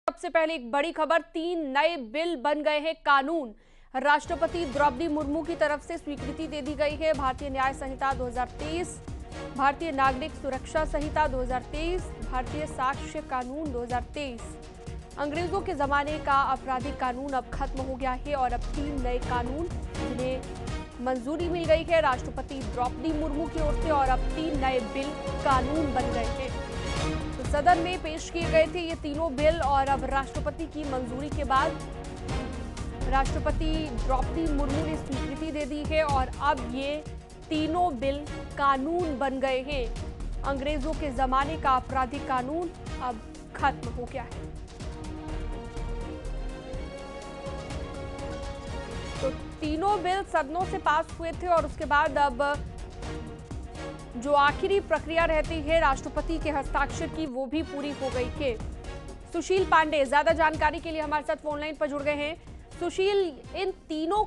सबसे पहले एक बड़ी खबर, 3 नए बिल बन गए हैं कानून। राष्ट्रपति द्रौपदी मुर्मू की तरफ से स्वीकृति दे दी गई है। भारतीय न्याय संहिता 2023, भारतीय नागरिक सुरक्षा संहिता 2023, भारतीय साक्ष्य कानून 2023। अंग्रेजों के जमाने का आपराधिक कानून अब खत्म हो गया है और अब 3 नए कानून जिन्हें मंजूरी मिल गई है राष्ट्रपति द्रौपदी मुर्मू की ओर से, और अब 3 नए बिल कानून बन गए हैं। तो सदन में पेश किए गए थे ये तीनों बिल और अब राष्ट्रपति की मंजूरी के बाद राष्ट्रपति द्रौपदी मुर्मू ने स्वीकृति दे दी है और अब ये तीनों बिल कानून बन गए हैं। अंग्रेजों के जमाने का आपराधिक कानून अब खत्म हो गया है। तो तीनों बिल सदनों से पास हुए थे और उसके बाद अब जो आखिरी प्रक्रिया रहती है राष्ट्रपति के हस्ताक्षर की, वो भी पूरी हो गई है। सुशील पांडे ज्यादा जानकारी के लिए हमारे साथ फोन लाइन पर जुड़ गए हैं। सुशील, इन तीनों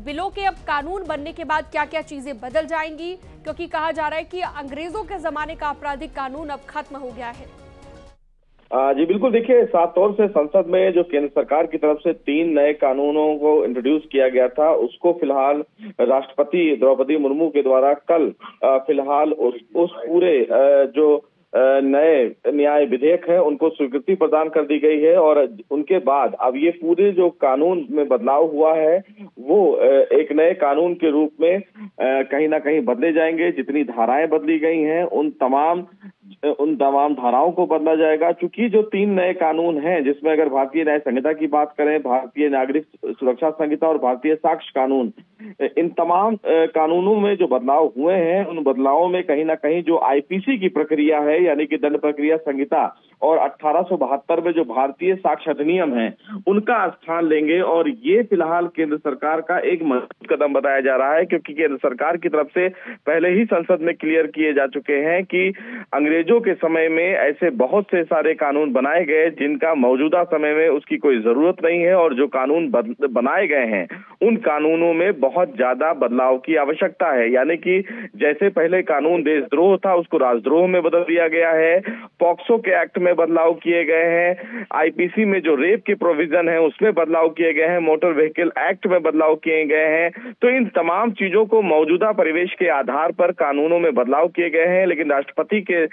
बिलों के अब कानून बनने के बाद क्या क्या चीजें बदल जाएंगी, क्योंकि कहा जा रहा है कि अंग्रेजों के जमाने का आपराधिक कानून अब खत्म हो गया है। जी बिल्कुल, देखिए साफ तौर से संसद में जो केंद्र सरकार की तरफ से 3 नए कानूनों को इंट्रोड्यूस किया गया था, उसको फिलहाल राष्ट्रपति द्रौपदी मुर्मू के द्वारा कल फिलहाल उस पूरे जो नए न्याय विधेयक है उनको स्वीकृति प्रदान कर दी गई है। और उनके बाद अब ये पूरे जो कानून में बदलाव हुआ है वो एक नए कानून के रूप में कहीं ना कहीं बदले जाएंगे। जितनी धाराएं बदली गई हैं उन तमाम धाराओं को बदला जाएगा। चूंकि जो 3 नए कानून हैं, जिसमें अगर भारतीय न्याय संहिता की बात करें, भारतीय नागरिक सुरक्षा संहिता और भारतीय साक्ष्य कानून, इन तमाम कानूनों में जो बदलाव हुए हैं उन बदलावों में कहीं ना कहीं जो आईपीसी की प्रक्रिया है, यानी कि दंड प्रक्रिया संहिता, और 1872 में जो भारतीय साक्ष्य अधिनियम है उनका स्थान लेंगे। और ये फिलहाल केंद्र सरकार का एक मजबूत कदम बताया जा रहा है, क्योंकि केंद्र सरकार की तरफ से पहले ही संसद में क्लियर किए जा चुके हैं कि अंग्रेजों के समय में ऐसे बहुत से सारे कानून बनाए गए जिनका मौजूदा समय में उसकी कोई जरूरत नहीं है, और जो कानून बनाए गए हैं उन कानूनों में बहुत ज्यादा बदलाव की आवश्यकता है। यानी कि जैसे पहले कानून देशद्रोह था उसको राजद्रोह में बदल दिया गया है, पॉक्सो के एक्ट में बदलाव किए गए हैं, आईपीसी में जो रेप के प्रोविजन है उसमें बदलाव किए गए हैं, मोटर व्हीकल एक्ट में बदलाव किए गए हैं। तो इन तमाम चीजों को मौजूदा परिवेश के आधार पर कानूनों में बदलाव किए गए हैं, लेकिन राष्ट्रपति के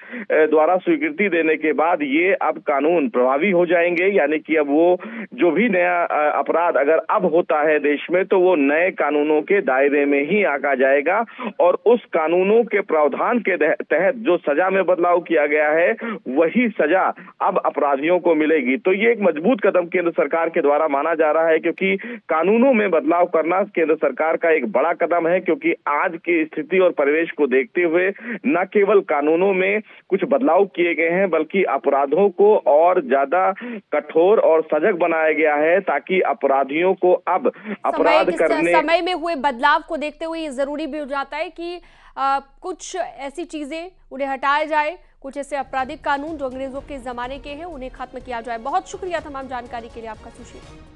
द्वारा स्वीकृति देने के बाद ये अब कानून प्रभावी हो जाएंगे। यानी कि अब वो जो भी नया अपराध अगर अब होता है देश में तो वो नए कानूनों के दायरे में ही आ जाएगा, और उस कानूनों के प्रावधान के तहत जो सजा में बदलाव किया गया है वही सजा अब अपराधियों को मिलेगी। तो ये एक मजबूत कदम केंद्र सरकार के द्वारा माना जा रहा है, क्योंकि कानूनों में बदलाव करना केंद्र सरकार का एक बड़ा कदम है। क्योंकि आज की स्थिति और परिवेश को देखते हुए न केवल कानूनों में कुछ बदलाव किए गए हैं, बल्कि अपराधों को और ज्यादा कठोर और सजग बनाया गया है, ताकि अपराधियों को अब अपराध करने समय में हुए बदलाव को देखते हुए ये जरूरी भी हो जाता है कि कुछ ऐसी चीजें उन्हें हटाया जाए, कुछ ऐसे आपराधिक कानून जो अंग्रेजों के जमाने के हैं उन्हें खत्म किया जाए। बहुत शुक्रिया तमाम जानकारी के लिए आपका सुशील।